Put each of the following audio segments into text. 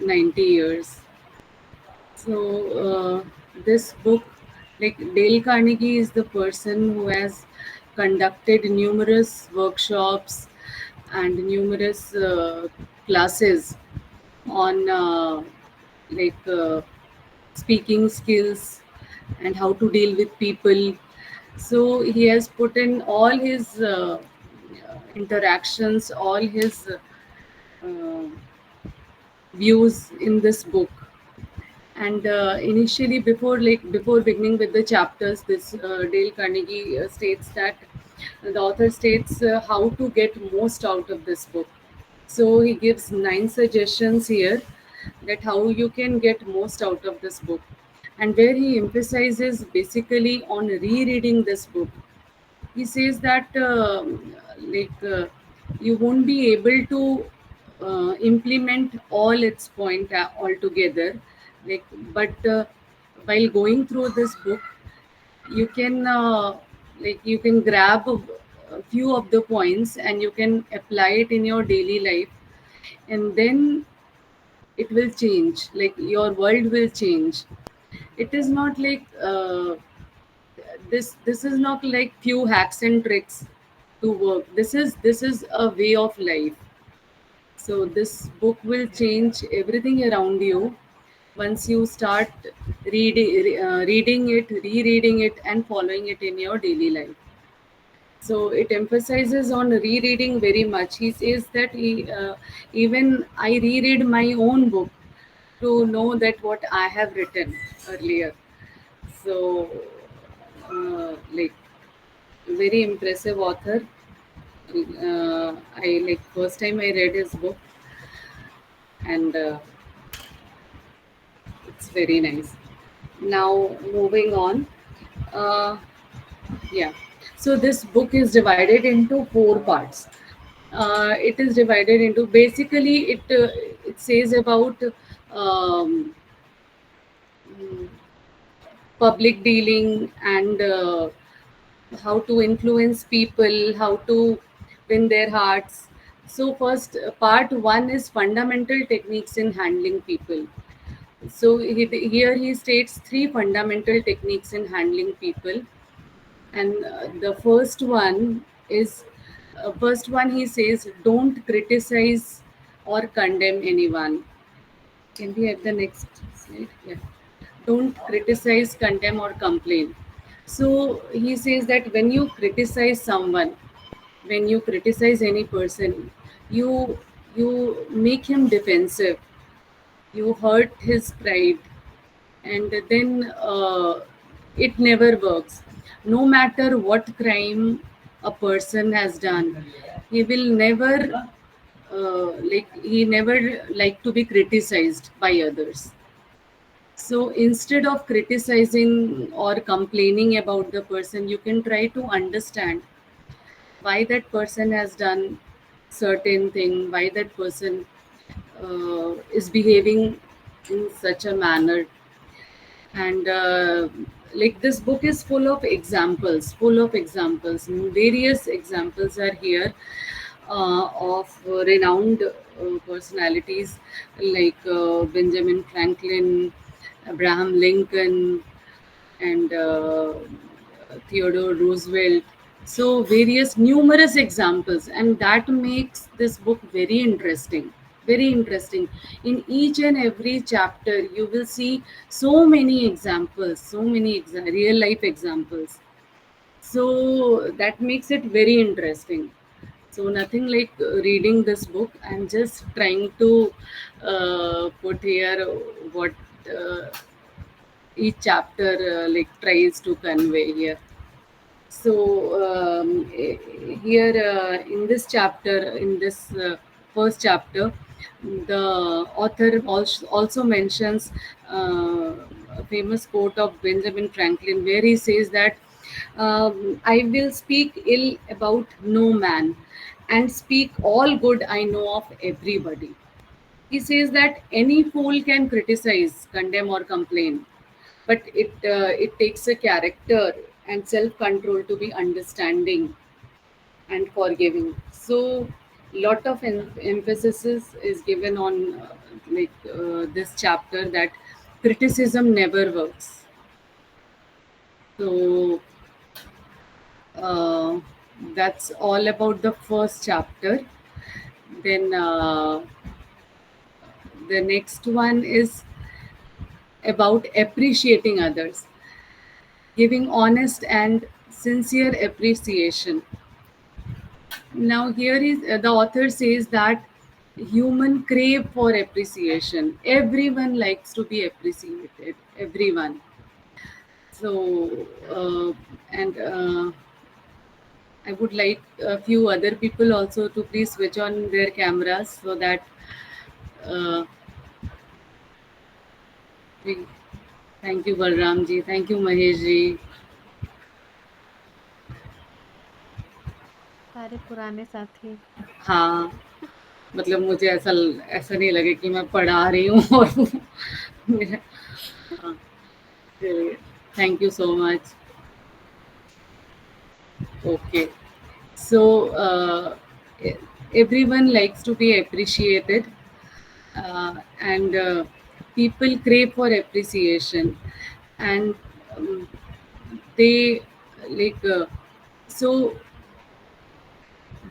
90 years. So this book, like Dale Carnegie is the person who has conducted numerous workshops and numerous classes on like speaking skills and how to deal with people. So he has put in all his interactions, all his uh, views in this book. And initially, before beginning with the chapters, this Dale Carnegie states that the author states how to get most out of this book. So he gives 9 suggestions here that how you can get most out of this book, and where he emphasizes basically on rereading this book. He says that you won't be able to implement all its point altogether, like but while going through this book you can you can grab a few of the points and you can apply it in your daily life, and then it will change, like your world will change. It is not like this is not like few hacks and tricks to work. This is a way of life. So this book will change everything around you once you start reading it, rereading it, and following it in your daily life. So it emphasizes on rereading very much. He says that even I reread my own book to know that what I have written earlier. So, like, very impressive author. I like first time I read his book, and it's very nice. Now moving on, uh, yeah. So this book is divided into 4 parts. It is divided into basically it says about um, mm, public dealing and how to influence people, how to win their hearts. So first, part one is fundamental techniques in handling people. So here he states 3 fundamental techniques in handling people, and the first one he says, don't criticize or condemn anyone. Can we have the next slide? Yeah. Don't criticize, condemn, or complain. So he says that when you criticize someone, when you criticize any person, you make him defensive. You hurt his pride, and then it never works. No matter what crime a person has done, he will never he never like to be criticized by others. So instead of criticizing or complaining about the person, you can try to understand why that person has done certain thing, why that person is behaving in such a manner. And like this book is full of examples. Various examples are here of renowned personalities like Benjamin Franklin, Abraham Lincoln, and Theodore Roosevelt. So various numerous examples, and that makes this book very interesting. Very interesting. In each and every chapter, you will see so many examples, so many real life examples. So that makes it very interesting. So nothing like reading this book. I'm just trying to put here what uh, each chapter like tries to convey here. So here in this chapter, in this first chapter, the author also mentions a famous quote of Benjamin Franklin, where he says that I will speak ill about no man and speak all good I know of everybody. He says that any fool can criticize, condemn, or complain, but it takes a character and self control to be understanding and forgiving. So, lot of emphasis is given on this chapter that criticism never works. So uh, that's all about the first chapter. Then the next one is about appreciating others, giving honest and sincere appreciation. Now, here is the author says that human crave for appreciation. Everyone likes to be appreciated. Everyone. So, and I would like a few other people also to please switch on their cameras so that uh, we. Thank you, Balram ji. Thank you, Mahesh ji. सारे पुराने साथी। हाँ, मतलब मुझे ऐसा ऐसा नहीं लगे कि मैं पढ़ा रही हूँ और वो मेरा हाँ, चलिए thank you so much okay so everyone likes to be appreciated and people crave for appreciation and um, they like so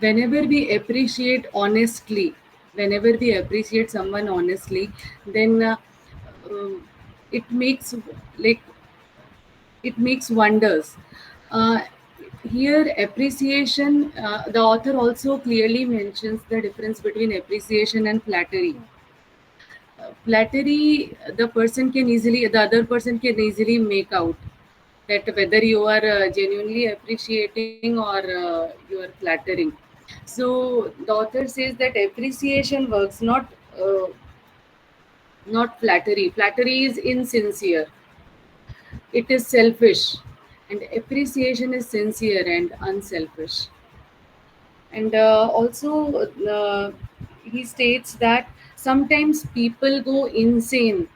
whenever we appreciate honestly whenever we appreciate someone honestly then um, it makes like it makes wonders uh, here appreciation the author also clearly mentions the difference between appreciation and flattery. Yeah. Flattery the other person can easily make out that whether you are genuinely appreciating or you are flattering. So the author says that appreciation works not flattery. Flattery is insincere. It is selfish, and appreciation is sincere and unselfish. And also, he states that sometimes people go insane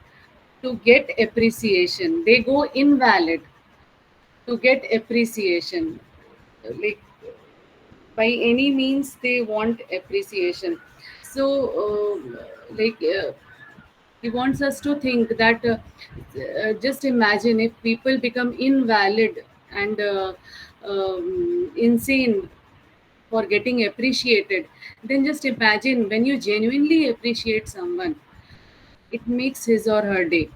to get appreciation. They go invalid to get appreciation. Like by any means, they want appreciation. So, he wants us to think that just imagine if people become invalid and insane for getting appreciated, then just imagine when you genuinely appreciate someone, it makes his or her day.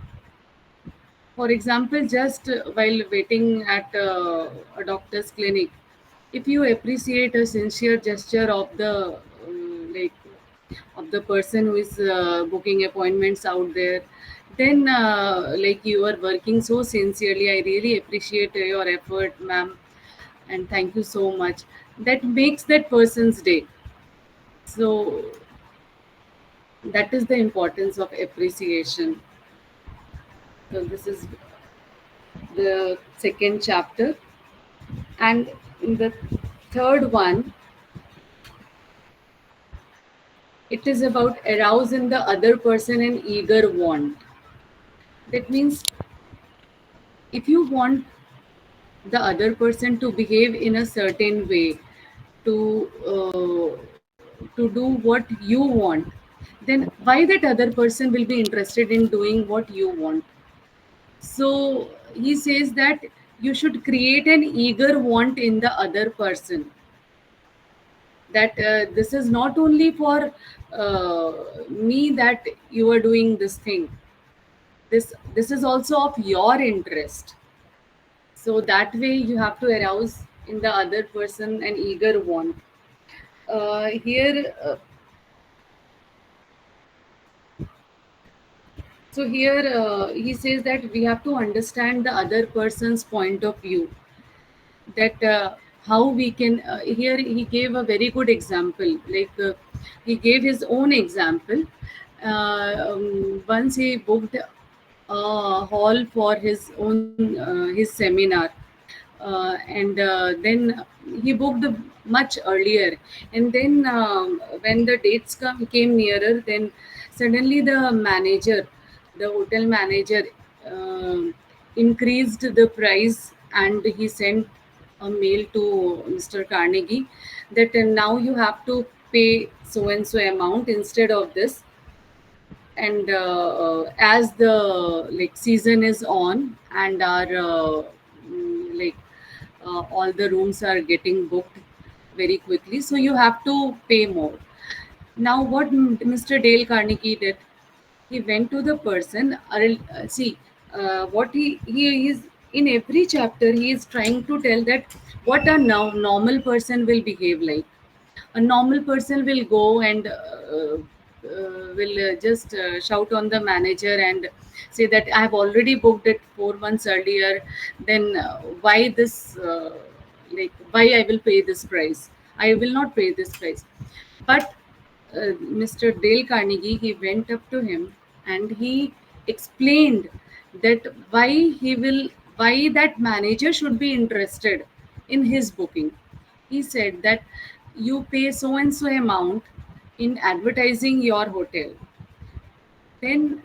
For example, just while waiting at a doctor's clinic, if you appreciate a sincere gesture of the like of the person who is booking appointments out there, then like you are working so sincerely. I really appreciate your effort, ma'am, and thank you so much. That makes that person's day. So that is the importance of appreciation. So this is the second chapter. And in the third one, it is about arouse in the other person an eager want. That means if you want the other person to behave in a certain way, to do what you want, then why that other person will be interested in doing what you want? So he says that you should create an eager want in the other person, that this is not only for me that you are doing this thing, this is also of your interest. So that way you have to arouse in the other person an eager want. Here so here he says that we have to understand the other person's point of view, that how we can here he gave a very good example, like he gave his own example. Once he booked a hall for his own his seminar, and then he booked much earlier, and then when the dates came nearer, then suddenly the hotel manager increased the price, and he sent a mail to Mr. Carnegie that now you have to pay so and so amount instead of this, and as the like season is on and our like all the rooms are getting booked very quickly, so you have to pay more. Now what Mr. Dale Carnegie did, he went to the person. See, what he is in every chapter. He is trying to tell that what a now normal person will behave like. A normal person will go and will just shout on the manager and say that I have already booked it 4 months earlier. Then why this? Why I will pay this price? I will not pay this price. But Mr. Dale Carnegie, he went up to him and he explained that why that manager should be interested in his booking. He said that you pay so and so amount in advertising your hotel. Then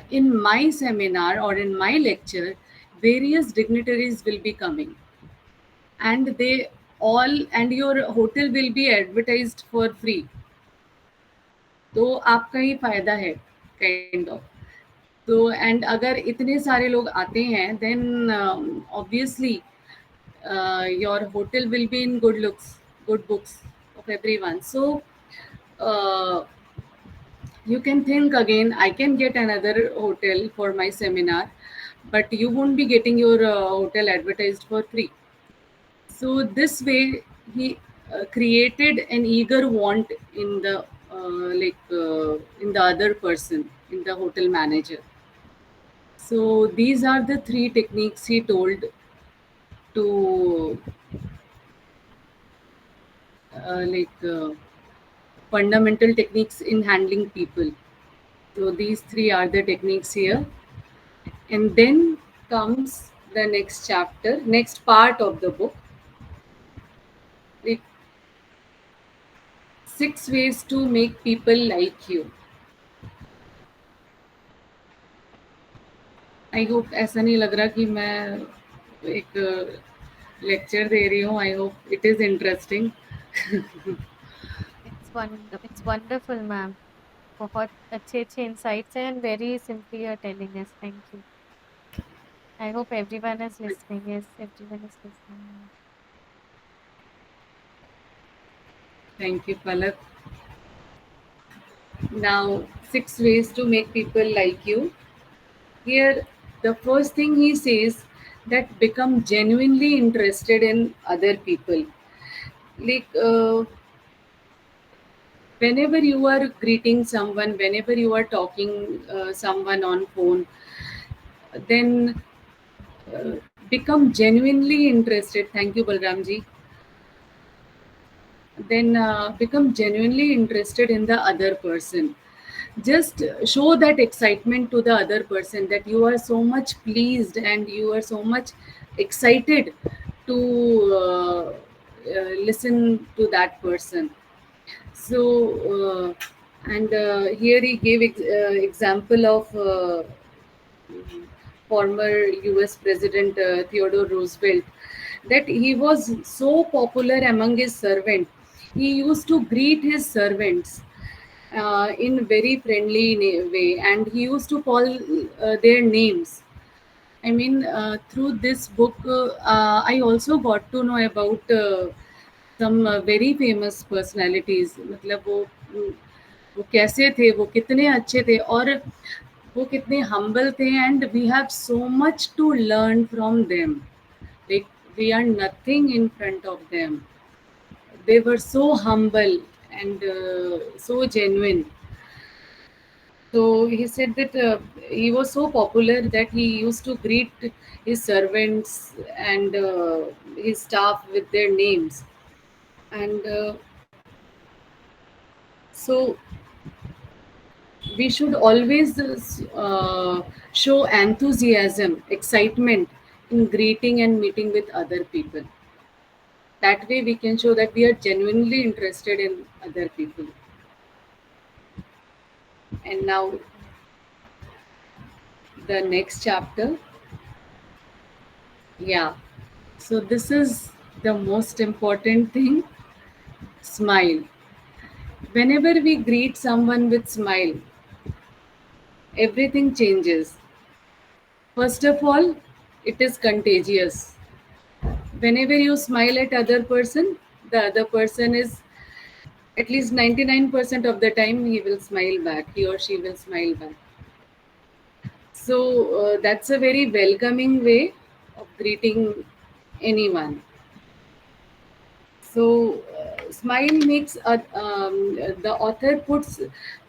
in my seminar or in my lecture, various dignitaries will be coming, and they all and your hotel will be advertised for free. तो आपका ही फायदा है kind of. तो and अगर इतने सारे लोग आते हैं then obviously your hotel will be in good books of everyone. So you can think again, I can get another hotel for my seminar, but you won't be getting your hotel advertised for free. So this way he created an eager want in the in the other person, in the hotel manager. So these are the three techniques he told to fundamental techniques in handling people. So these three are the techniques here. And then comes the next chapter, next part of the book. Like 6 ways to make people like you. I hope ऐसा नहीं लग रहा कि मैं एक lecture दे रही हूँ. I hope it is interesting. It's wonderful, ma'am. बहुत अच्छे अच्छे insights हैं and very simply you're telling us. Thank you. I hope everyone is listening. Yes, everyone is listening. Thank you, Palak. Now, 6 ways to make people like you. Here, the first thing he says that become genuinely interested in other people. Like whenever you are greeting someone, whenever you are talking someone on phone, then become genuinely interested. Thank you, Balramji. Then become genuinely interested in the other person. Just show that excitement to the other person that you are so much pleased and you are so much excited to listen to that person. So and here he gave example of former US President Theodore Roosevelt, that he was so popular among his servants. He used to greet his servants in very friendly way, and he used to call their names. I mean, through this book, I also got to know about some very famous personalities. मतलब वो कैसे थे, वो कितने अच्छे थे और वो कितने humble थे, and we have so much to learn from them. Like we are nothing in front of them. They were so humble and so genuine. So he said that he was so popular that he used to greet his servants and his staff with their names. And so we should always show enthusiasm, excitement in greeting and meeting with other people. That way, we can show that we are genuinely interested in other people. And now, the next chapter. Yeah. So, this is the most important thing, smile. Whenever we greet someone with smile, everything changes. First of all, it is contagious. Whenever you smile at other person, the other person is at least 99% of the time he will smile back, he or she will smile back. So that's a very welcoming way of greeting anyone. So smile makes the author puts,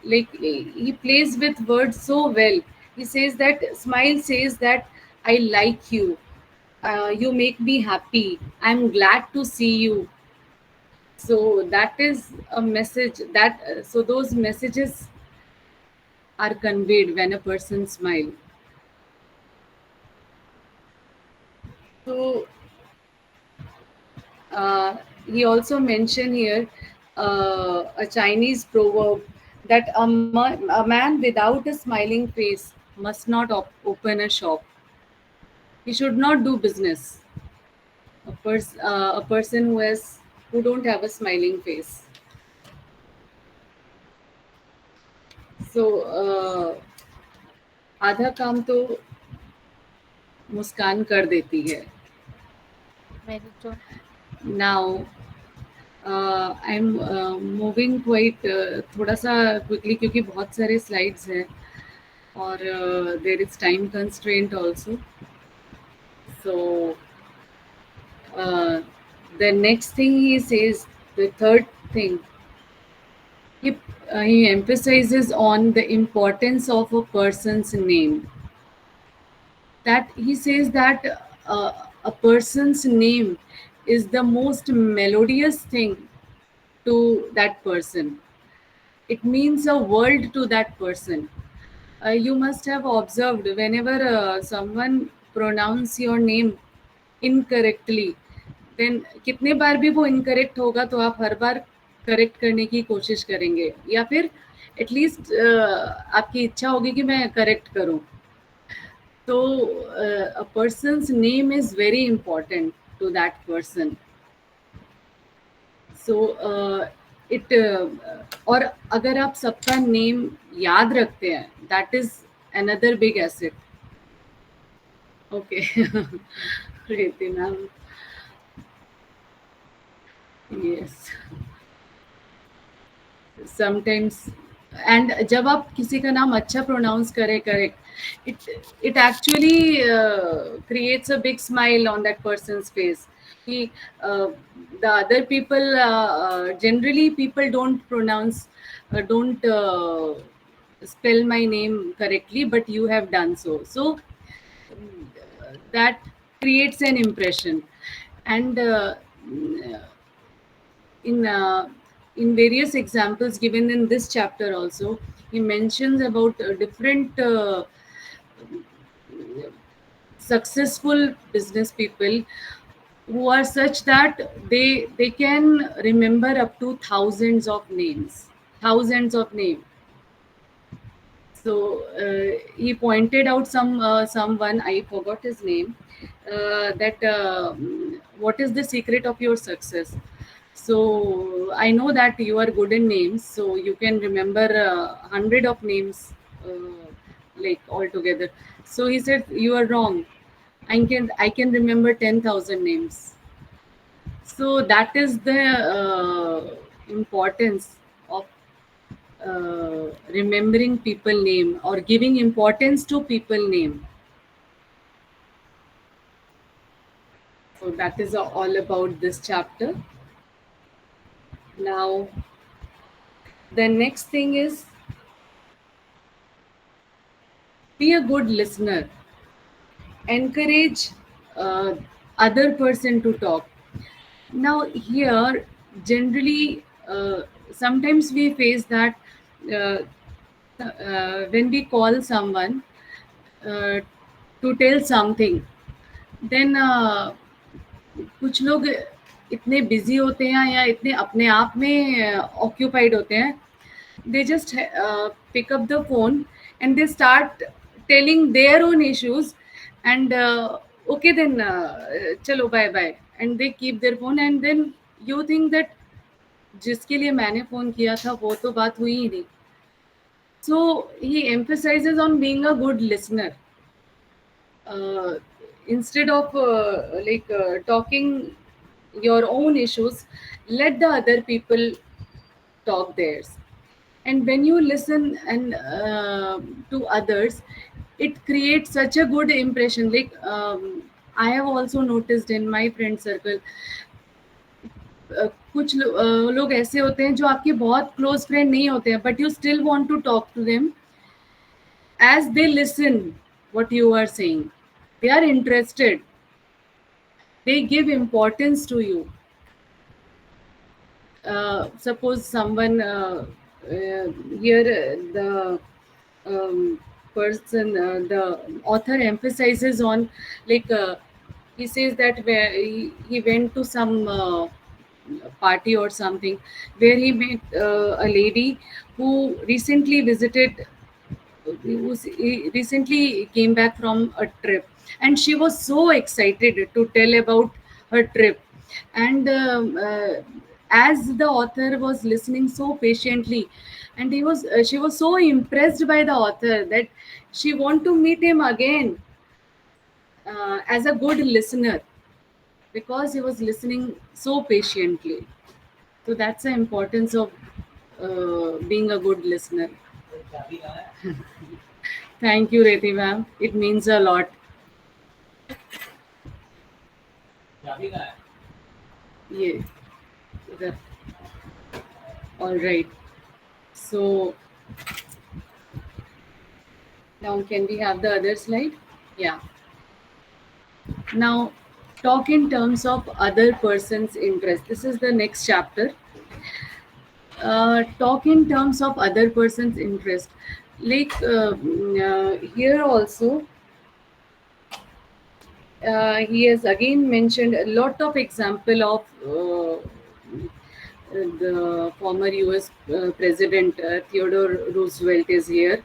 like, he plays with words so well. He says that smile says that I like you, you make me happy, I'm glad to see you. So that is a message that so those messages are conveyed when a person smile. So uh, he also mentioned here a Chinese proverb that a man without a smiling face must not open a shop. He should not do business. A person who don't have a smiling face. So आधा काम तो मुस्कान कर देती है. Very true. Now I'm moving quite थोड़ा सा quickly क्योंकि बहुत सारे स्लाइड्स हैं और there is time constraint also. So uh, the next thing he says, the third thing, he emphasizes on the importance of a person's name. That he says that a person's name is the most melodious thing to that person. It means a world to that person. You must have observed whenever someone pronounce your name incorrectly, then कितने बार भी वो incorrect होगा तो आप हर बार correct करने की कोशिश करेंगे या फिर एटलीस्ट आपकी इच्छा होगी कि मैं करेक्ट करूं. तो a person's name is very important to that person. So it और अगर आप सबका नेम याद रखते हैं, that is another big asset. Okay. Preeti ma'am. Yes. Sometimes and जब आप किसी का नाम अच्छा प्रोनाउंस करें correct, it actually creates a big smile on that person's face. कि the other people, generally people don't pronounce, don't spell my name correctly, but you have done so. So that creates an impression. And in in various examples given in this chapter also, he mentions about different successful business people who are such that they can remember up to thousands of names. So he pointed out someone, I forgot his name, that what is the secret of your success. So I know that you are good in names, so you can remember 100 of names, like altogether. So he said you are wrong. I can remember 10,000 names. So that is the importance of remembering people name or giving importance to people name. So that is all about this chapter. Now the next thing is, be a good listener. Encourage uh, other person to talk. Now here, generally, sometimes we face that uh, when we call someone uh, to tell something, then कुछ लोग इतने busy होते हैं या इतने अपने आप में ऑक्यूपाइड होते हैं, they just pick up the phone and they start telling their own issues, and okay then chalo bye bye, and they keep their phone, and then you think that जिसके लिए मैंने फोन किया था वो तो बात हुई ही नहीं. So he emphasizes on being a good listener. uh, Instead of talking your own issues, let the other people talk theirs. And when you listen and to others, it creates such a good impression. I have also noticed in my friend circle, लोग ऐसे होते हैं जो आपके बहुत close friend नहीं होते हैं, but you still want to talk to them as they listen what you are saying. They are interested, they give importance to you. Suppose someone here, the um, person, the author emphasizes on, like he says that where he went to some party or something, where he met a lady who recently visited, he recently came back from a trip, and she was so excited to tell about her trip. And as the author was listening so patiently, and she was so impressed by the author that she want to meet him again as a good listener, because he was listening so patiently. So that's the importance of being a good listener. Thank you, Reti ma'am. It means a lot. Yeah. The- All right. So now can we have the other slide? Yeah. Now talk in terms of other person's interest. This is the next chapter. Talk in terms of other person's interest. Here also, he has again mentioned a lot of example of the former US president Theodore Roosevelt is here.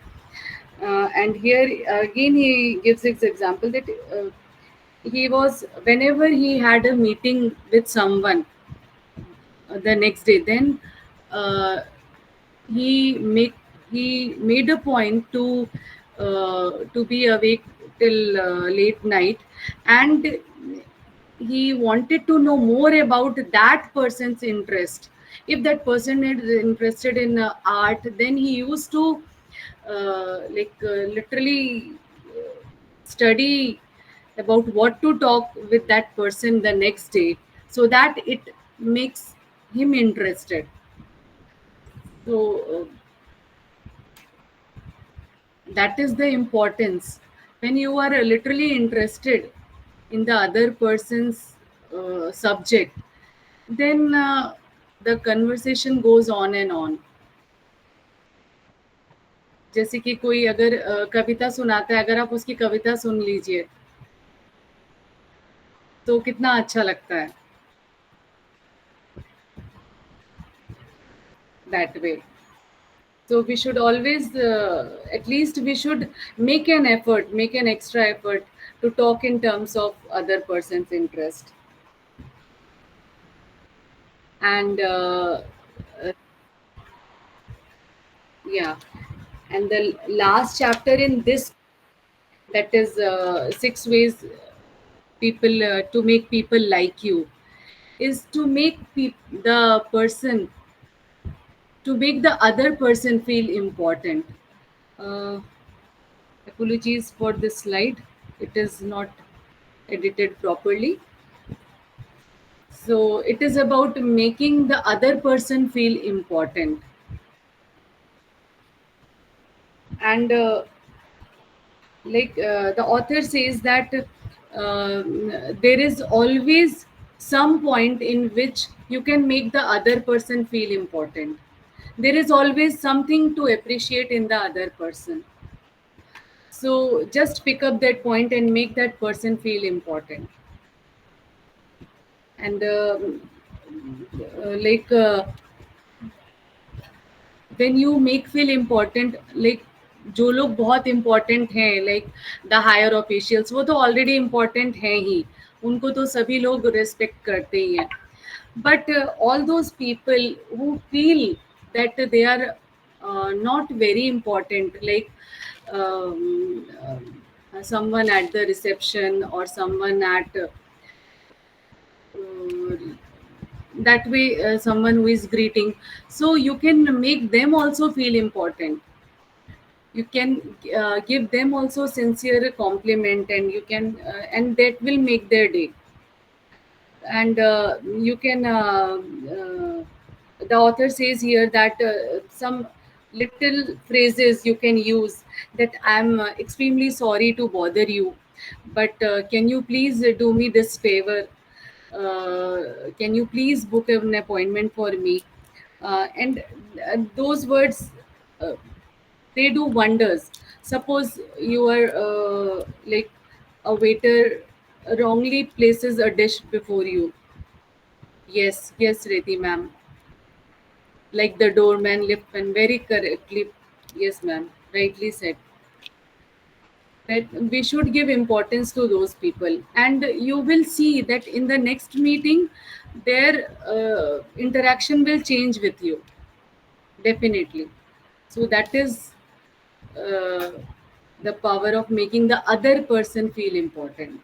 And here again he gives his example that he was, whenever he had a meeting with someone the next day, then uh, he make he made a point to be awake till late night, and he wanted to know more about that person's interest. If that person is interested in art, then he used to literally study about what to talk with that person the next day, so that it makes him interested. So that is the importance. When you are literally interested in the other person's subject, then the conversation goes on and on. जैसे कि कोई अगर कविता सुनाता है, अगर आप उसकी कविता सुन लीजिए तो कितना अच्छा लगता है, that way. So we should always, at least we should make an effort, make an extra effort to talk in terms of other person's interest. And yeah, and the last chapter in this, that is 6 ways people to make people like you, is to make the person, to make the other person feel important. uh, Apologies for this slide, it is not edited properly. So it is about making the other person feel important. And the author says that there is always some point in which you can make the other person feel important. There is always something to appreciate in the other person. So just pick up that point and make that person feel important. And like when you make feel important, like जो लोग बहुत important हैं, like the higher officials, वो तो already important हैं ही, उनको तो सभी लोग रिस्पेक्ट करते ही हैं. But all those people who feel that they are not very important, like someone at the reception or someone at uh, that way, someone who is greeting, so you can make them also feel important. You can give them also sincere compliment, and you can and that will make their day. And you can the author says here that some little phrases you can use, that I'm extremely sorry to bother you, but can you please do me this favor, can you please book an appointment for me, and those words, uh, they do wonders. Suppose you are like a waiter wrongly places a dish before you. Yes, yes, Reti ma'am. Like the doorman liftman, very correctly. Yes, ma'am. Rightly said. That we should give importance to those people, and you will see that in the next meeting, their interaction will change with you. Definitely. So that is uh, the power of making the other person feel important.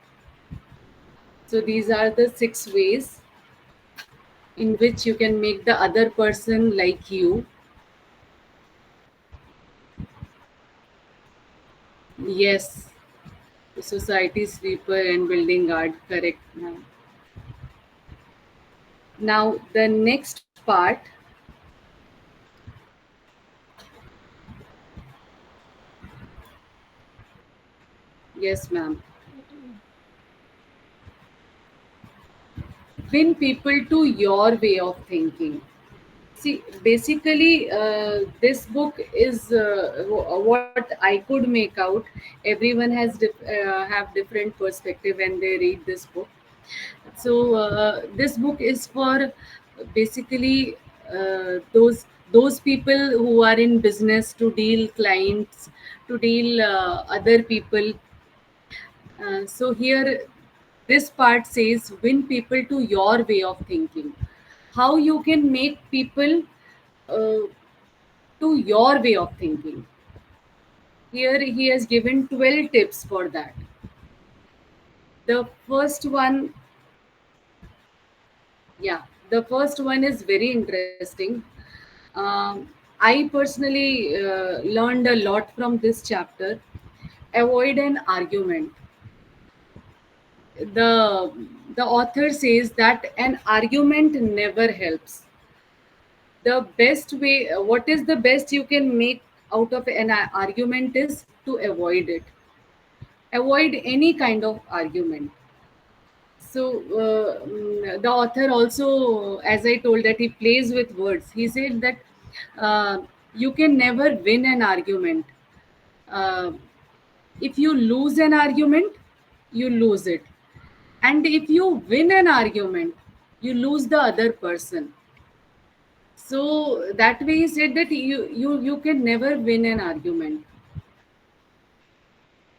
So these are the 6 ways in which you can make the other person like you. Yes, society sweeper and building guard, correct. Now the next part. Yes, ma'am. Win people to your way of thinking. See, basically, this book is what I could make out. Everyone has have different perspective when they read this book. So this book is for basically those people who are in business, to deal clients, to deal other people. So here, this part says win people to your way of thinking. How you can make people uh, to your way of thinking. Here he has given 12 tips for that. The first one, yeah, the first one is very interesting. I personally learned a lot from this chapter. Avoid an argument. The author says that an argument never helps. The best way, what is the best you can make out of an argument is to avoid it. Avoid any kind of argument. So the author also, as I told, that he plays with words. He said that uh, you can never win an argument. uh, if you lose an argument, you lose it, and if you win an argument, you lose the other person. So that way he said that you can never win an argument.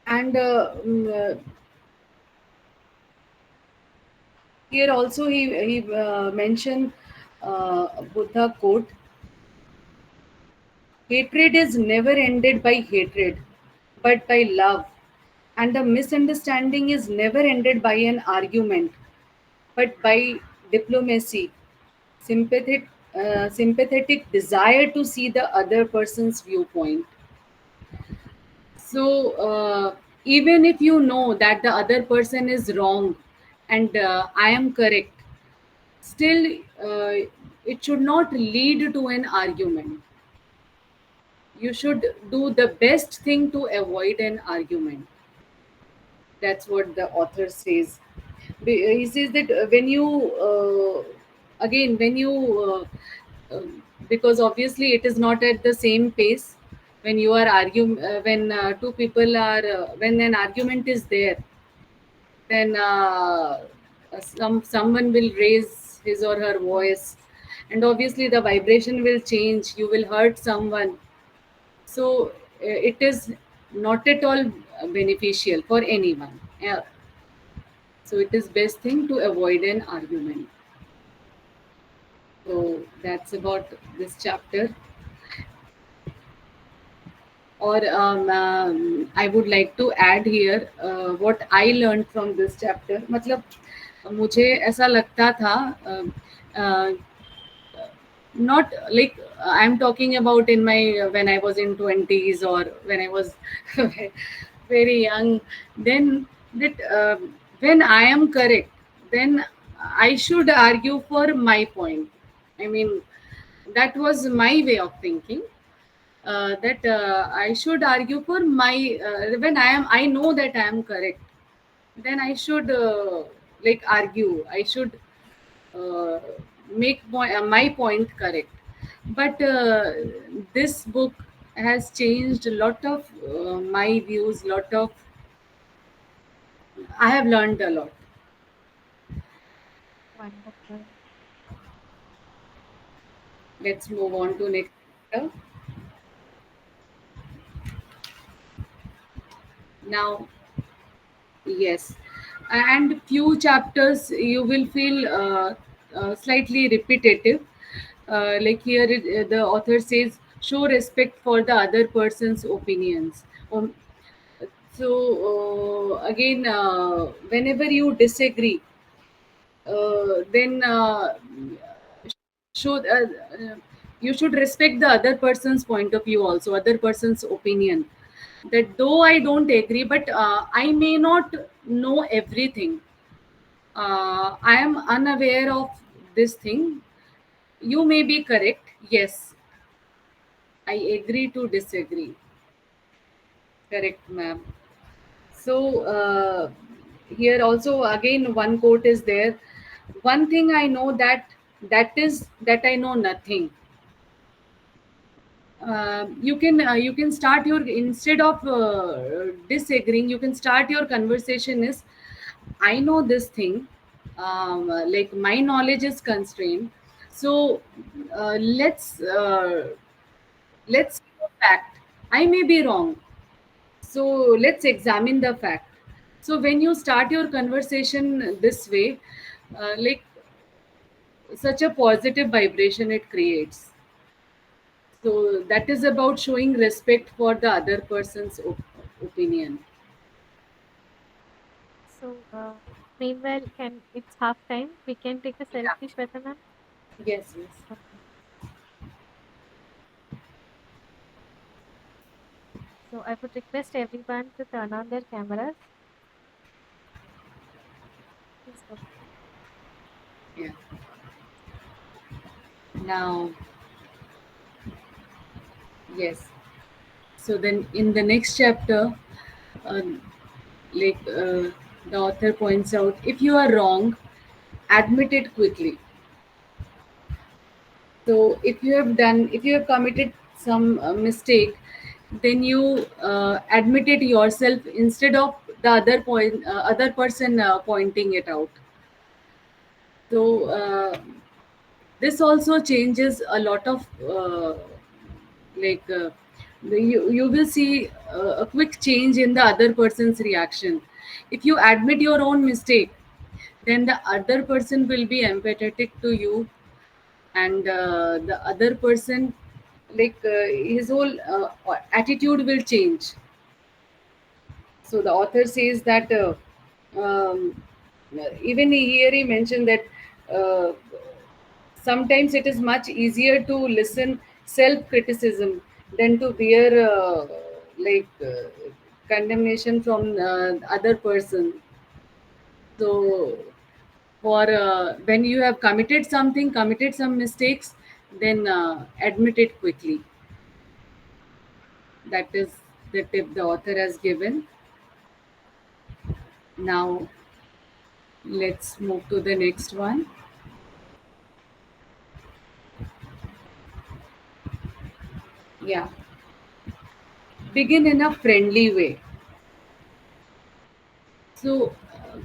And here also he mentioned Buddha quote: hatred is never ended by hatred, but by love, and a misunderstanding is never ended by an argument, but by diplomacy, sympathetic desire to see the other person's viewpoint. So, even if you know that the other person is wrong and I am correct, still it should not lead to an argument. You should do the best thing to avoid an argument. That's what the author says. He says that when you, again, when you, because obviously it is not at the same pace. When you are when two people are, when an argument is there, then someone will raise his or her voice, and obviously the vibration will change. You will hurt someone. So it is not at all beneficial for anyone. So it is best thing to avoid an argument. So that's about this chapter. or I would like to add here what I learned from this chapter. मतलब मुझे ऐसा लगता था uh, not like I'm talking about in my when I was in 20s or when I was very young, then that when I am correct, then I should argue for my point. I mean, that was my way of thinking, that I should argue for my when I know that I am correct, then I should like argue. I should uh, make my point correct. But this book has changed a lot of my views. Lot of I have learned a lot. Wonderful. Let's move on to next chapter. Now, yes, and few chapters you will feel slightly repetitive. Like here, the author says, show respect for the other person's opinions. Again, whenever you disagree, then should you should respect the other person's point of view, also other person's opinion. That though I don't agree, but I may not know everything. I am unaware of this thing. You may be correct. Yes, I agree to disagree. Correct, ma'am. So here also again one quote is there. One thing I know, that I know nothing. You can start your, instead of disagreeing, you can start your conversation is, I know this thing, like my knowledge is constrained, so let's see the fact. I may be wrong, so let's examine the fact. So when you start your conversation this way, like such a positive vibration it creates. So that is about showing respect for the other person's opinion. So, meanwhile, can it's half time. We can take a Yeah. selfie, Shweta ma'am. Yes, yes. Okay. So I would request everyone to turn on their cameras. Please go. Yeah. Now, yes. So then in the next chapter, uh, like the author points out, if you are wrong, admit it quickly. So if you have committed some mistake, then you admit it yourself instead of the other person pointing it out. So this also changes a lot of like you will see a quick change in the other person's reaction. If you admit your own mistake, then the other person will be empathetic to you, and the other person, like his whole attitude will change. So the author says that um, even here he mentioned that uh, sometimes it is much easier to listen self criticism than to bear like condemnation from other person. So for when you have committed some mistakes, then admit it quickly. That is the tip the author has given. Now let's move to the next one. Yeah, begin in a friendly way. So,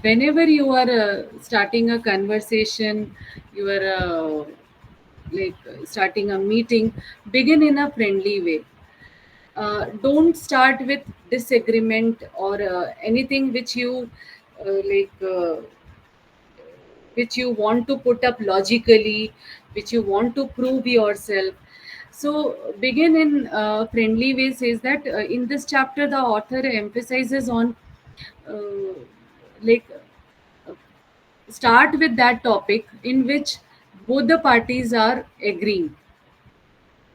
whenever you are starting a conversation, you are starting a meeting, begin in a friendly way. Don't start with disagreement or anything which you like, which you want to put up logically, which you want to prove yourself. So begin in friendly way says that in this chapter the author emphasizes on uh, like start with that topic in which both the parties are agreeing.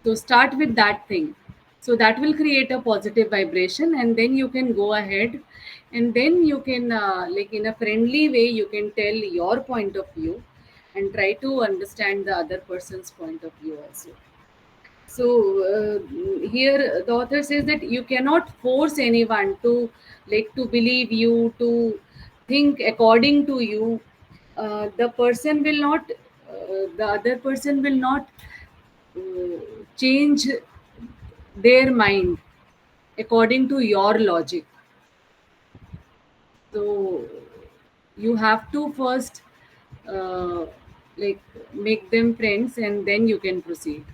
So start with that thing. So that will create a positive vibration, and then you can go ahead, and then you can like in a friendly way you can tell your point of view, and try to understand the other person's point of view also. So here the author says that you cannot force anyone to like to believe you, to think according to you. The person will not the other person will not uh, change their mind according to your logic. So you have to first uh, like make them friends, and then you can proceed.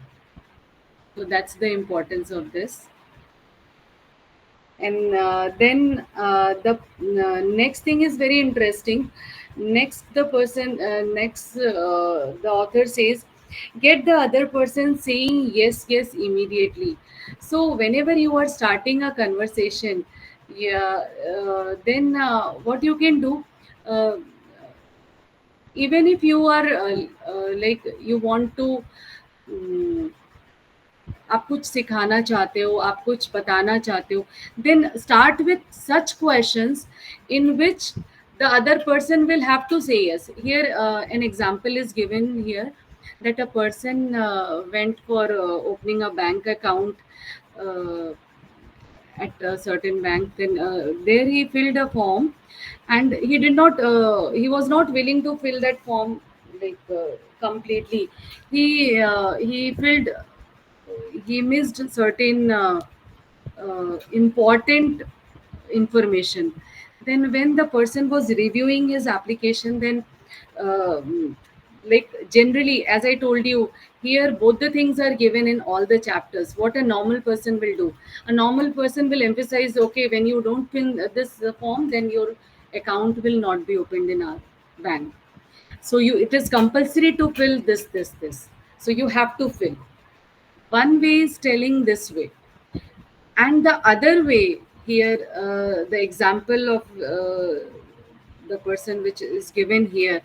So that's the importance of this. And then the next thing is very interesting. Next the person next the author says, get the other person saying yes yes immediately. So whenever you are starting a conversation, yeah, then what you can do, uh, even if you are like you want to um, आप कुछ सिखाना चाहते हो, आप कुछ बताना चाहते हो, then start with such questions in which the other person will have to say yes. Here an example is given here, that a person went for opening a bank account uh, at a certain bank. Then there he filled a form, and he was not willing to fill that form like completely. He filled, he missed certain important information. Then when the person was reviewing his application, then like generally, as I told you, here both the things are given in all the chapters. What a normal person will do, a normal person will emphasize, okay, when you don't fill this form, then your account will not be opened in our bank. So you, it is compulsory to fill this, so you have to fill. One way is telling this way, and the other way here, the example of the person which is given here,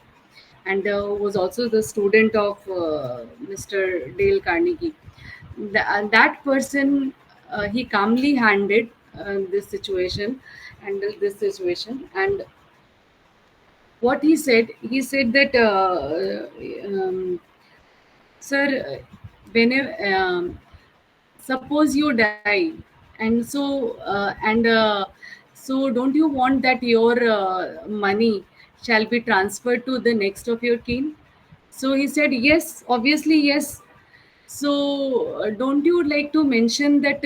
and was also the student of Mr. Dale Carnegie. And that person, he calmly handled handled this situation. And what he said that, sir, whenever suppose you die, and so don't you want that your money shall be transferred to the next of your kin? So he said, yes, obviously yes. So don't you like to mention that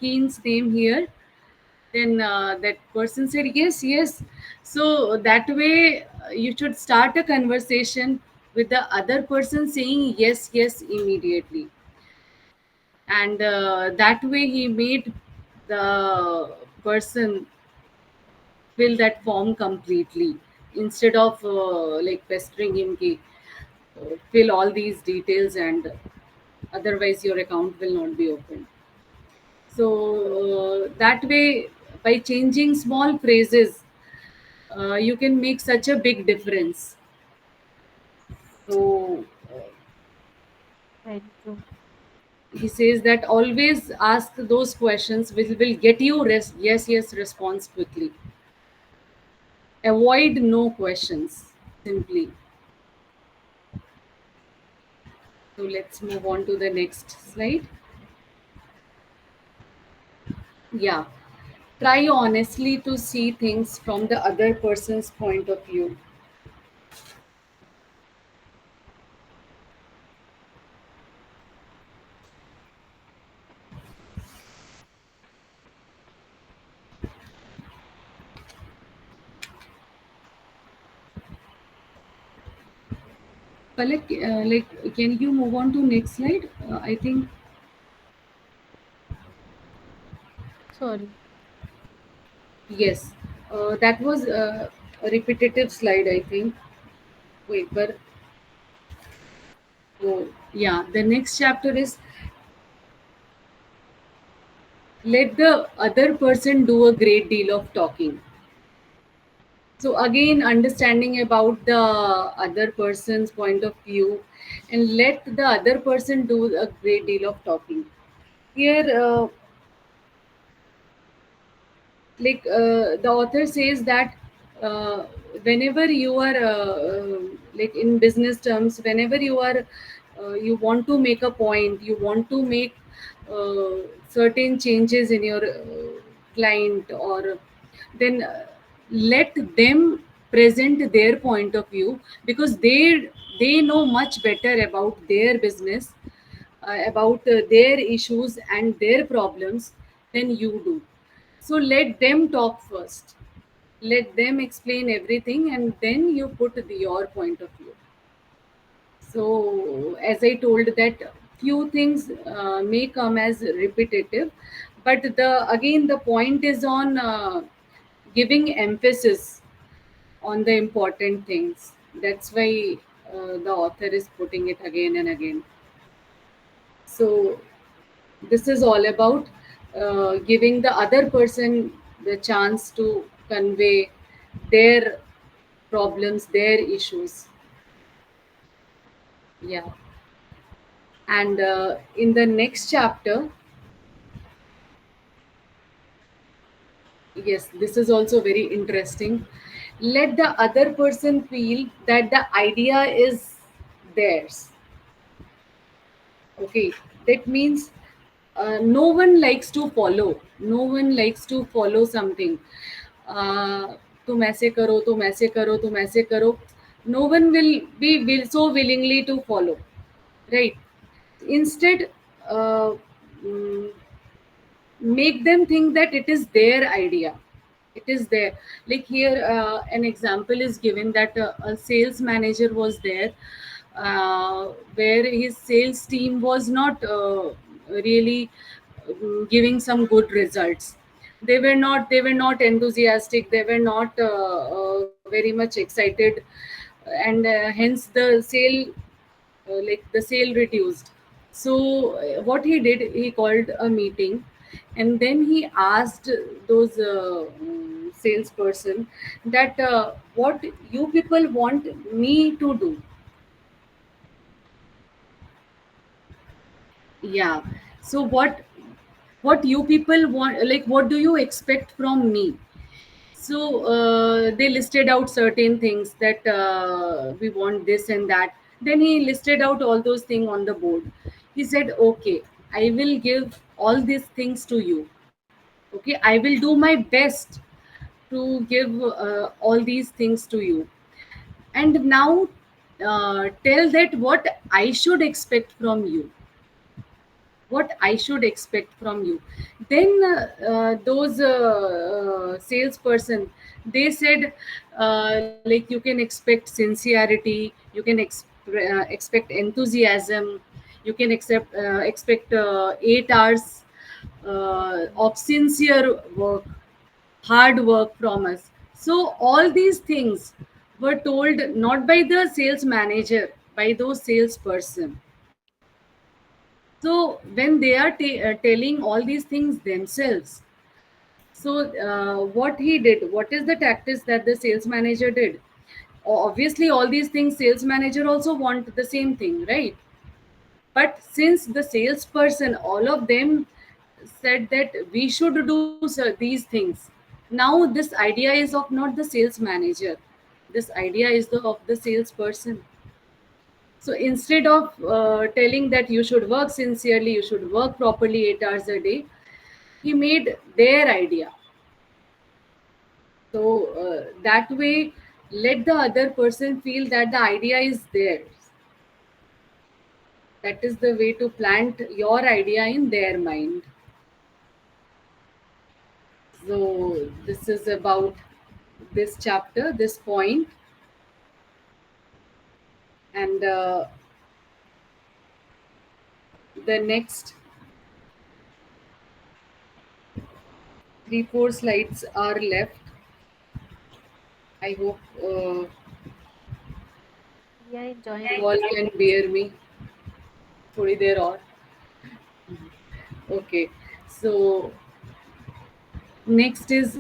kin's name here? Then that person said, yes yes. So that way you should start a conversation with the other person saying yes yes immediately. And that way he made the person fill that form completely, instead of like pestering him ki, fill all these details, and otherwise your account will not be opened. So that way, by changing small phrases, you can make such a big difference. So Very true. he says that always ask those questions which will get you yes yes response quickly. Avoid no questions simply. So let's move on to the next slide. Yeah. Try honestly to see things from the other person's point of view. Palak, like, can you move on to next slide? I think Sorry. yes. That was a repetitive slide, I think. Wait, but oh, yeah. The next chapter is let the other person do a great deal of talking. So again, understanding about the other person's point of view, and let the other person do a great deal of talking. Here, the author says that uh, whenever you are like in business terms, whenever you are you want to make a point, you want to make uh, certain changes in your client, or then let them present their point of view, because they know much better about their business, about their issues and their problems than you do. So let them talk first. Let them explain everything, and then you put your point of view. So, as I told, that few things may come as repetitive, but the point is on giving emphasis on the important things. That's why the author is putting it again and again. So, this is all about giving the other person the chance to convey their problems, their issues. Yeah. And in the next chapter, yes, this is also very interesting. Let the other person feel that the idea is theirs. Okay, that means no one likes to follow. No one likes to follow something. uh, तुम ऐसे करो, तुम ऐसे करो, तुम ऐसे करो. No one will so willingly to follow, right? Instead, uh, mm, make them think that it is their idea. It is there. Like here, an example is given that a sales manager was there, where his sales team was not really giving some good results. They were not enthusiastic, they were not very much excited, and hence the sale reduced. So what he did, he called a meeting, and then he asked those salesperson that what you people want me to do. Yeah. So what you people want, like what do you expect from me? So they listed out certain things that we want this and that. Then he listed out all those things on the board. He said, okay, I will give all these things to you. Okay, I will do my best to give all these things to you. And now tell that what I should expect from you, what I should expect from you. Then those salesperson, they said, like you can expect sincerity, you can expect enthusiasm, you can expect 8 hours of sincere work, hard work from us. So all these things were told not by the sales manager, by those salesperson. So when they are telling all these things themselves, so what he did, what is the tactics that the sales manager did? Obviously, all these things sales manager also want the same thing, right? But since the salesperson, all of them said that we should do these things, now this idea is of not the sales manager. This idea is of the salesperson. So instead of telling that you should work sincerely, you should work properly 8 hours a day, he made their idea. So that way, let the other person feel that the idea is theirs. That is the way to plant your idea in their mind. So this is about this chapter, this point, and the next 3 4 slides are left. I hope We are enjoying you it. all can bear me थोड़ी देर और. Okay, so Next is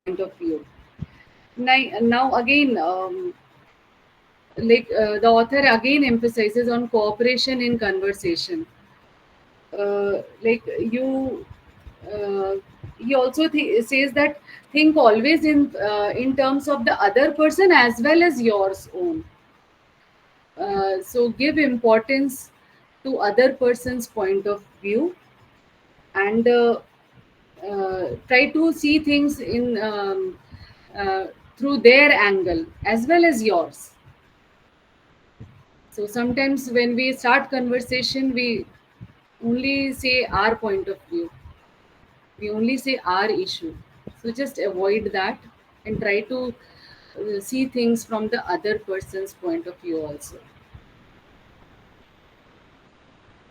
point of view. Now again, the author again emphasizes on cooperation in conversation. Like you, uh, he also says that think always in terms of the other person as well as yours own. So give importance to other person's point of view, and try to see things in through their angle as well as yours. So sometimes when we start conversation, we only say our point of view, we only say our issue. So just avoid that and try to see things from the other person's point of view also.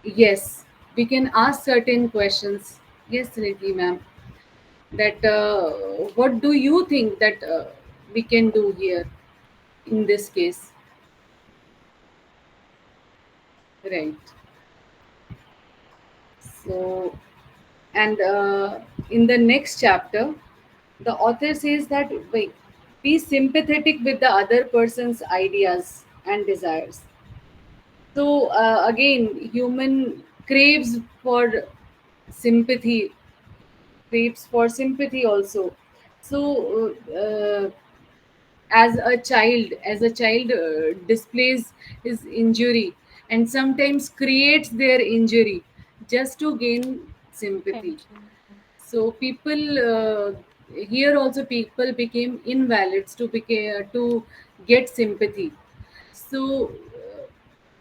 Yes, we can ask certain questions. Yes, Ricky ma'am. That what do you think that we can do here in this case? Right. So, and in the next chapter, the author says that wait, be sympathetic with the other person's ideas and desires. So again, human for sympathy, craves for sympathy also. So as a child displays his injury and sometimes creates their injury just to gain sympathy. Attention. Yeah. So people here also people became invalids to get sympathy. So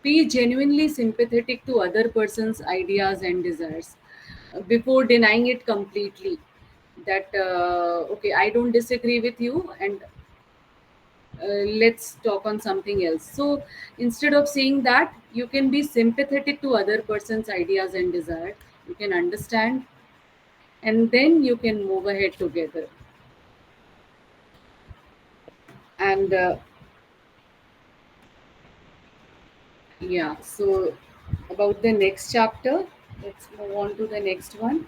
be genuinely sympathetic to other person's ideas and desires before denying it completely. That okay, I don't disagree with you, and let's talk on something else. So instead of saying that, you can be sympathetic to other person's ideas and desire. You can understand, and then you can move ahead together. And yeah, so about the next chapter, let's move on to the next one.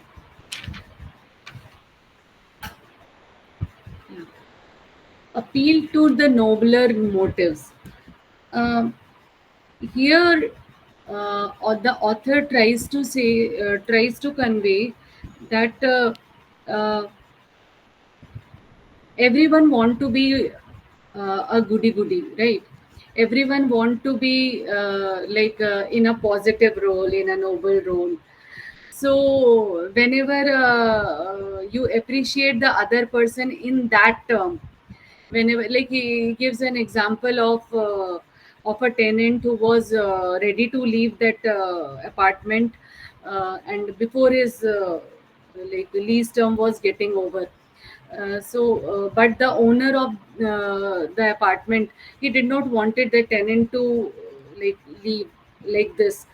Yeah. Appeal to the nobler motives. Um, Here, or the author tries to convey that uh, everyone want to be a goody goody, right? Everyone want to be in a positive role, in a noble role. So whenever you appreciate the other person in that term, whenever, like, he gives an example of a tenant who was ready to leave that apartment, and before his lease term was getting over. But the owner of the apartment, he did not wanted the tenant to leave like this,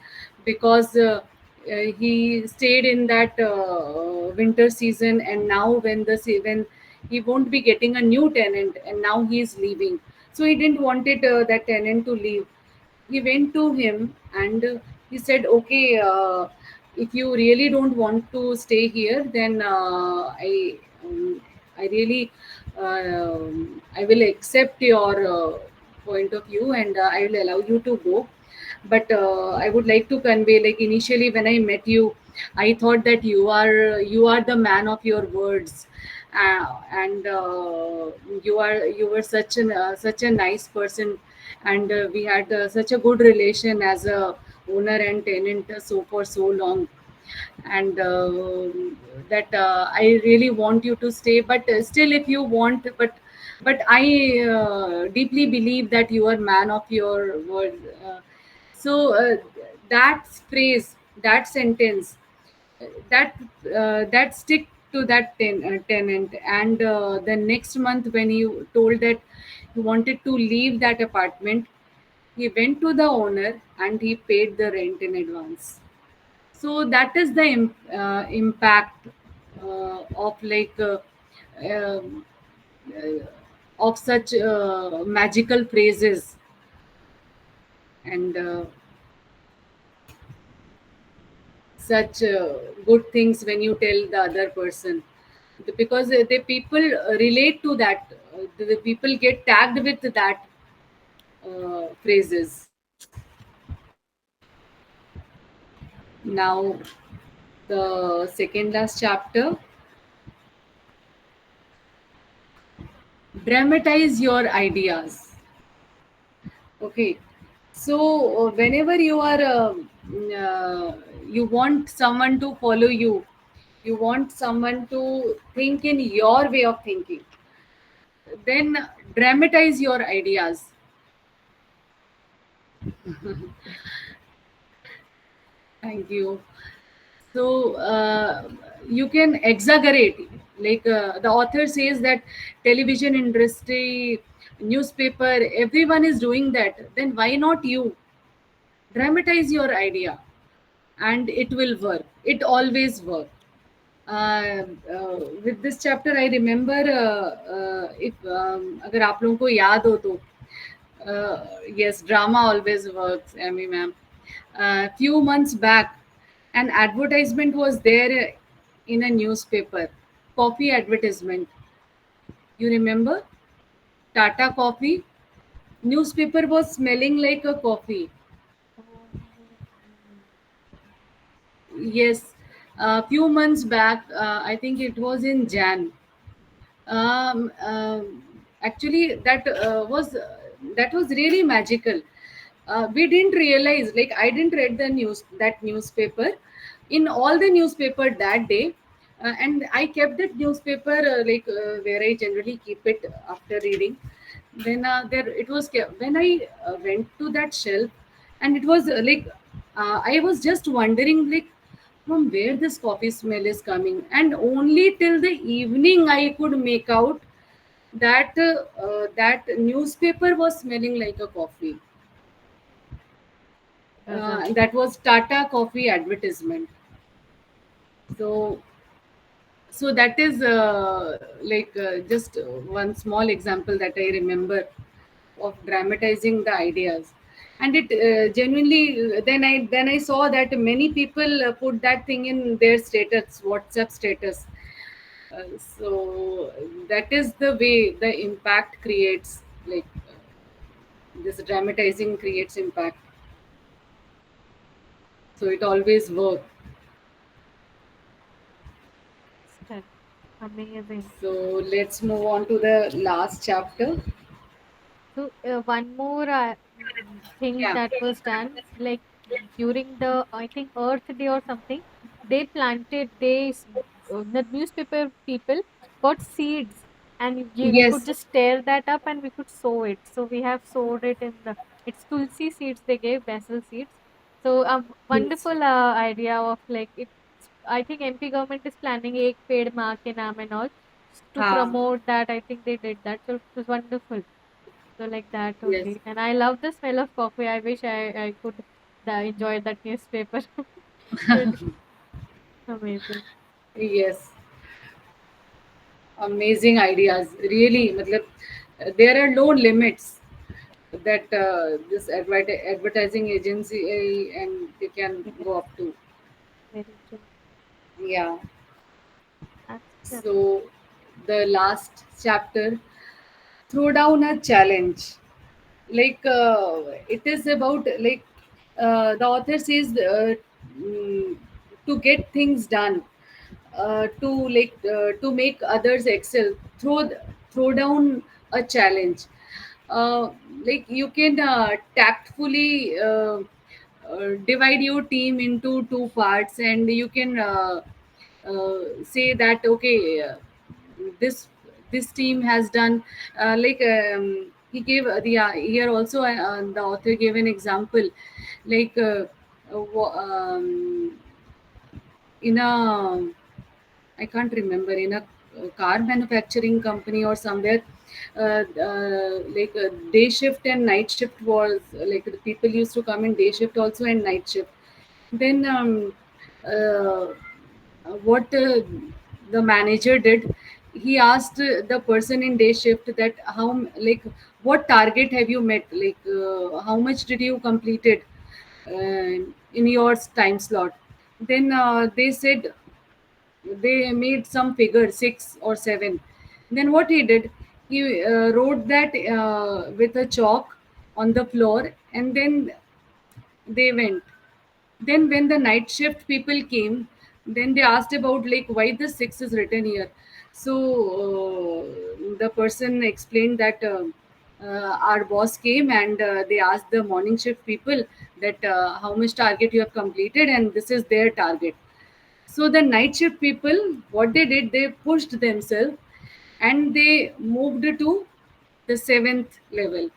because he stayed in that winter season, and now when he won't be getting a new tenant, and now he is leaving, so he didn't wanted that tenant to leave. He went to him, and he said, okay, if you really don't want to stay here, then I really I will accept your point of view, and I will allow you to go. But I would like to convey, like, initially when I met you, I thought that you are the man of your words, and you were such a nice person, and we had such a good relation as a owner and tenant, so for so long. And that I really want you to stay, but still, if you want, but I deeply believe that you are man of your word. So that phrase, that sentence, that stick to that tenant. And the next month, when he told that he wanted to leave that apartment, he went to the owner and he paid the rent in advance. So that is the impact of um, uh, of such magical phrases. And such good things when you tell the other person, because the people relate to that, the people get tagged with that phrases. Now, the second last chapter, dramatize your ideas. Okay, so whenever you are you want someone to follow you, you want someone to think in your way of thinking, then dramatize your ideas. Thank you. So you can exaggerate, like the author says that television industry, newspaper, everyone is doing that, then why not you? Dramatize your idea and it will work, it always work. With this chapter I remember, if अगर आप लोगों को याद हो तो, yes, drama always works, Amy ma'am. Few months back, an advertisement was there in a newspaper, coffee advertisement. You remember? Tata Coffee. Newspaper was smelling like a coffee. Oh, mm, Yes, a few months back, I think it was in Jan. Um, um, Actually, that was really magical. We didn't realize, like I didn't read the news, that newspaper, in all the newspaper that day, and I kept that newspaper where I generally keep it after reading. Then there it was when I went to that shelf, and it was I was just wondering, like, from where this coffee smell is coming, and only till the evening I could make out that that newspaper was smelling like a coffee. Gazab. That was Tata Coffee advertisement. So that is just one small example that I remember of dramatizing the ideas. And it genuinely, then I saw that many people put that thing in their status, WhatsApp status. So that is the way the impact creates, like this dramatizing creates impact, so it always works. Still amazing. So let's move on to the last chapter. So one more thing Yeah. that was done, like during the I think Earth Day or something, they planted the newspaper people got seeds, and we could Yes. just tear that up and we could sow it. So we have sowed it in the it's tulsi seeds they gave, basil seeds. So a Yes. wonderful idea of like it. I think MP government is planning Ek Ped Maa Ke Naam and all to Ha. promote that. I think they did that, so it was wonderful. So like that Yes. only. And I love the smell of coffee. I wish I could enjoy that newspaper. Really amazing. Yes. Amazing ideas, really, matlab, there are no limits that this advertising agency and they can Yes, go up to. very true. Yeah. Absolutely. So the last chapter, throw down a challenge, like it is about, like the author says, mm, to get things done, to make others excel, throw down a challenge. uh, like you can tactfully divide your team into two parts, and you can say that, okay, this this team has done, he gave here also, the author gave an example, like in a, I can't remember, in a car manufacturing company or somewhere, day shift and night shift was, like the people used to come in day shift also and night shift. Then uh, what the manager did, he asked the person in day shift that like what target have you met, like how much did you completed in your time slot. Then they said they made some figure 6 or 7. Then what he did, he wrote that with a chalk on the floor, and then they went. Then when the night shift people came, then they asked about like why the 6 is written here. So the person explained that our boss came and they asked the morning shift people that how much target you have completed, and this is their target. So the night shift people, what they did, they pushed themselves and they moved to the seventh level,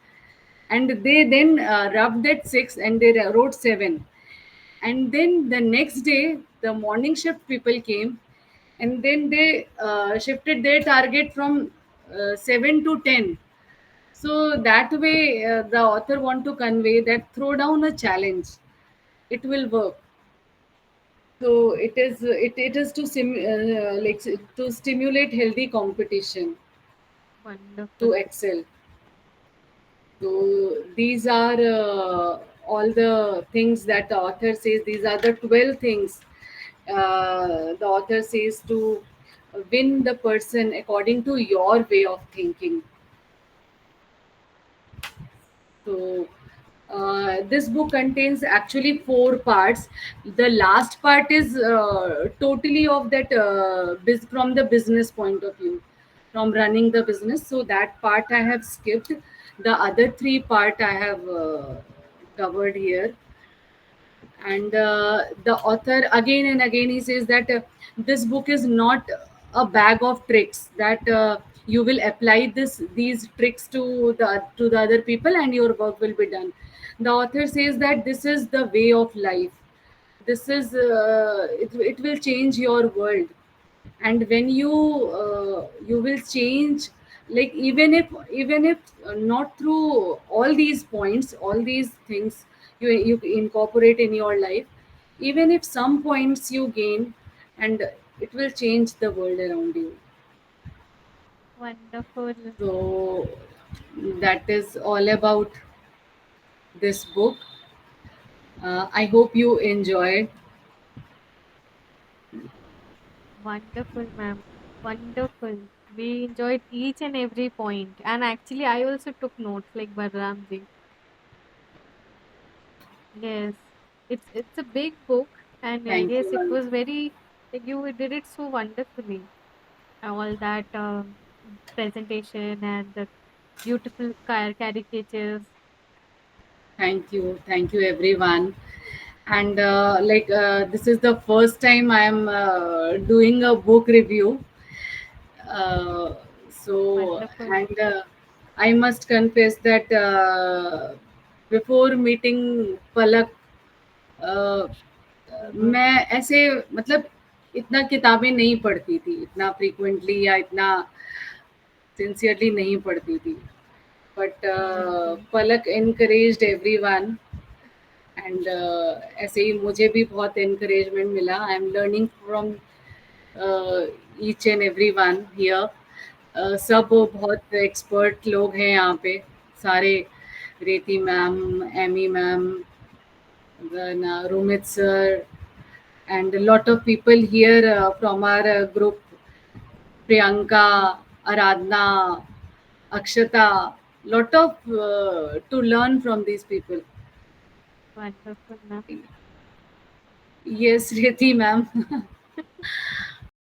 and they then rubbed at 6 and they wrote 7. And then the next day the morning shift people came, and then they shifted their target from 7 to 10. So that way the author want to convey that throw down a challenge, it will work. So it is to to stimulate healthy competition, to Wonderful. excel. So these are all the things that the author says. These are the 12 things the author says to win the person according to your way of thinking. So this book contains actually 4 parts. The last part is totally of that from the business point of view, from running the business. So that part I have skipped. The other 3 part I have covered here. And the author again and again he says that this book is not a bag of tricks that you will apply these tricks to the other people and your work will be done. The author says that this is the way of life. This is it will change your world. And when you will change, like even if not through all these points, all these things you incorporate in your life, even if some points you gain, and it will change the world around you. Wonderful. So that is all about this book. I hope you enjoyed. Wonderful, ma'am. Wonderful. We enjoyed each and every point. And actually, I also took notes like Balramji. Yes. It's a big book, and Thank yes, you, it Anand. was very like you did it so wonderfully. All that presentation and the beautiful caricatures. Thank you everyone. And this is the first time I am doing a book review. uh, so Wonderful. and I must confess that before meeting Palak uh, Mm-hmm. मैं ऐसे मतलब इतना किताबें नहीं पढ़ती थी, इतना frequently या इतना सिंसियरली नहीं पढ़ती थी. बट Amazing. Palak encouraged everyone. And ऐसे ही मुझे भी बहुत encouragement मिला. I am learning from each and every one here. सब बहुत एक्सपर्ट लोग हैं यहाँ पे, सारे. Reeti ma'am, Amy ma'am, Romit sir, and a lot of people here from our group: Priyanka, Aradhna, Akshata. Lot of to learn from these people. Wonderful, ma'am. Yes, Riti ma'am.